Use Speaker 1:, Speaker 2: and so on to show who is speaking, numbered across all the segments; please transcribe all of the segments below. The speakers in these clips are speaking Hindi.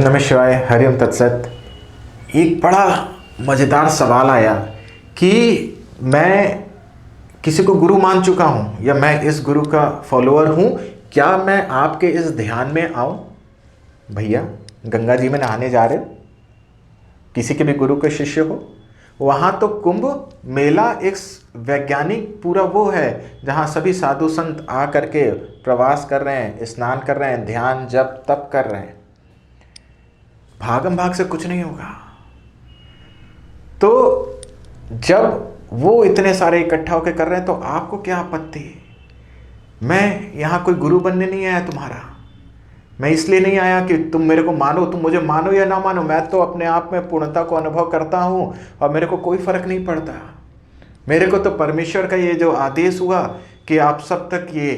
Speaker 1: नमः शिवाय, हरिओम तत्सत। एक बड़ा मज़ेदार सवाल आया कि मैं किसी को गुरु मान चुका हूँ या मैं इस गुरु का फॉलोअर हूँ, क्या मैं आपके इस ध्यान में आऊँ? भैया, गंगा जी में नहाने जा रहे हो, किसी के भी गुरु के शिष्य हो, वहाँ तो कुंभ मेला एक वैज्ञानिक पूरा वो है जहाँ सभी साधु संत आ करके प्रवास कर रहे हैं, स्नान कर रहे हैं, ध्यान जप तप कर रहे हैं। भागम भाग से कुछ नहीं होगा। तो जब वो इतने सारे इकट्ठा होकर कर रहे हैं तो आपको क्या आपत्ति? मैं यहाँ कोई गुरु बनने नहीं आया तुम्हारा। मैं इसलिए नहीं आया कि तुम मेरे को मानो, तुम मुझे मानो या ना मानो, मैं तो अपने आप में पूर्णता को अनुभव करता हूँ और मेरे को कोई फर्क नहीं पड़ता। मेरे को तो परमेश्वर का ये जो आदेश हुआ कि आप सब तक ये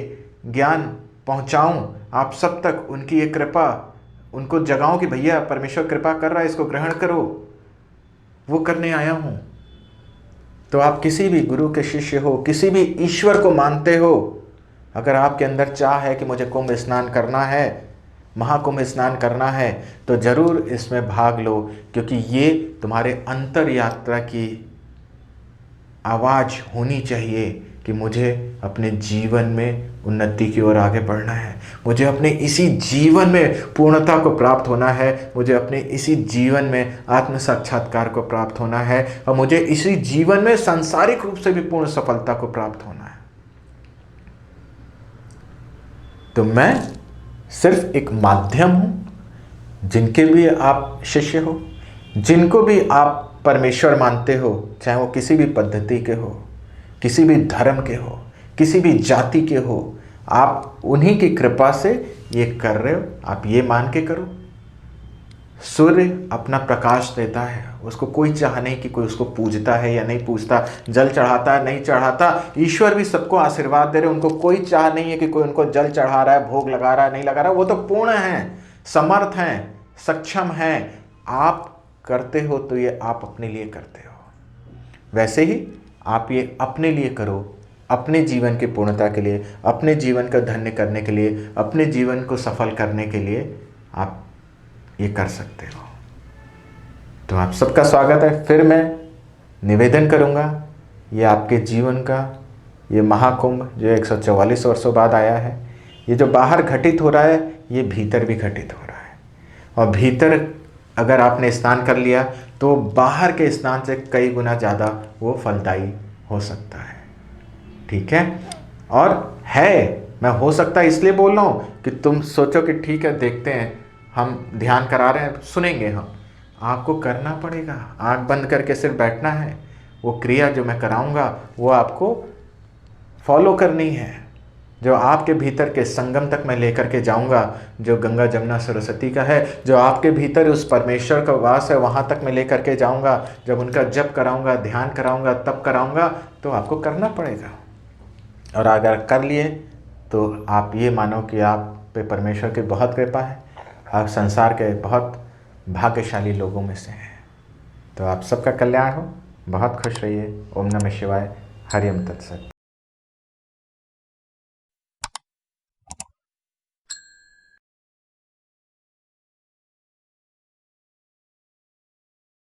Speaker 1: ज्ञान पहुँचाऊँ, आप सब तक उनकी ये कृपा उनको जगाऊं कि भैया परमेश्वर कृपा कर रहा है, इसको ग्रहण करो, वो करने आया हूं। तो आप किसी भी गुरु के शिष्य हो, किसी भी ईश्वर को मानते हो, अगर आपके अंदर चाह है कि मुझे कुंभ स्नान करना है, महाकुंभ स्नान करना है, तो जरूर इसमें भाग लो, क्योंकि ये तुम्हारे अंतर यात्रा की आवाज़ होनी चाहिए कि मुझे अपने जीवन में उन्नति की ओर आगे बढ़ना है, मुझे अपने इसी जीवन में पूर्णता को प्राप्त होना है, मुझे अपने इसी जीवन में आत्म साक्षात्कार को प्राप्त होना है और मुझे इसी जीवन में सांसारिक रूप से भी पूर्ण सफलता को प्राप्त होना है। तो मैं सिर्फ एक माध्यम हूँ। जिनके भी आप शिष्य हो, जिनको भी आप परमेश्वर मानते हो, चाहे वो किसी भी पद्धति के हो, किसी भी धर्म के हो, किसी भी जाति के हो, आप उन्हीं की कृपा से ये कर रहे हो। आप ये मान के करो, सूर्य अपना प्रकाश देता है, उसको कोई चाह नहीं कि कोई उसको पूजता है या नहीं पूजता, जल चढ़ाता है नहीं चढ़ाता। ईश्वर भी सबको आशीर्वाद दे रहे, उनको कोई चाह नहीं है कि कोई उनको जल चढ़ा रहा है, भोग लगा रहा है नहीं लगा रहा है। वो तो पूर्ण हैं, समर्थ हैं, सक्षम हैं। आप करते हो तो ये आप अपने लिए करते हो, वैसे ही आप ये अपने लिए करो, अपने जीवन की पूर्णता के लिए, अपने जीवन को धन्य करने के लिए, अपने जीवन को सफल करने के लिए आप ये कर सकते हो। तो आप सबका स्वागत है। फिर मैं निवेदन करूँगा, ये आपके जीवन का ये महाकुंभ जो 144 वर्षों बाद आया है, ये जो बाहर घटित हो रहा है, ये भीतर भी घटित हो रहा है। और भीतर अगर आपने स्नान कर लिया तो बाहर के स्नान से कई गुना ज़्यादा वो फलदायी हो सकता है। ठीक है? और है, मैं हो सकता है इसलिए बोल रहा हूँ कि तुम सोचो कि ठीक है, देखते हैं, हम ध्यान करा रहे हैं, सुनेंगे हम। आपको करना पड़ेगा, आँख बंद करके सिर्फ बैठना है। वो क्रिया जो मैं कराऊँगा वो आपको फॉलो करनी है। जो आपके भीतर के संगम तक मैं लेकर के जाऊंगा, जो गंगा जमुना सरस्वती का है, जो आपके भीतर उस परमेश्वर का वास है, वहाँ तक मैं लेकर के जाऊंगा। जब उनका जप कराऊंगा, ध्यान कराऊंगा, तप कराऊंगा, तो आपको करना पड़ेगा। और अगर कर लिए तो आप ये मानो कि आप पे परमेश्वर की बहुत कृपा है, आप संसार के बहुत भाग्यशाली लोगों में से हैं। तो आप सबका कल्याण हो, बहुत खुश रहिए। ओम नमः शिवाय, हरिओम तत्सत।